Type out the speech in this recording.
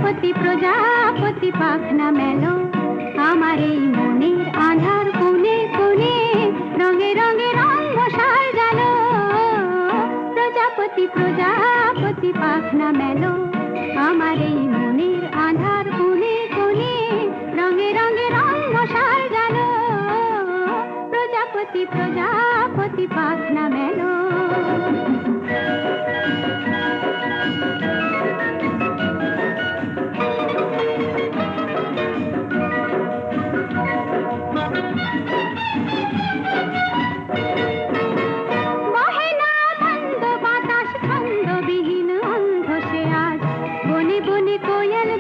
প্রজাপতি প্রজাপতি পাখনা মেলো আমার এই মনের আধার কোণে কোণে রঙে রঙে রং মশাল জ্বালো প্রজাপতি প্রজাপতি পাখনা মেলো আমার এই মনের আধার কোণে কোণে রঙে রঙে রং মশাল জ্বালো প্রজাপতি প্রজাপতি পাখনা মেলো বনে বনে কোয়েল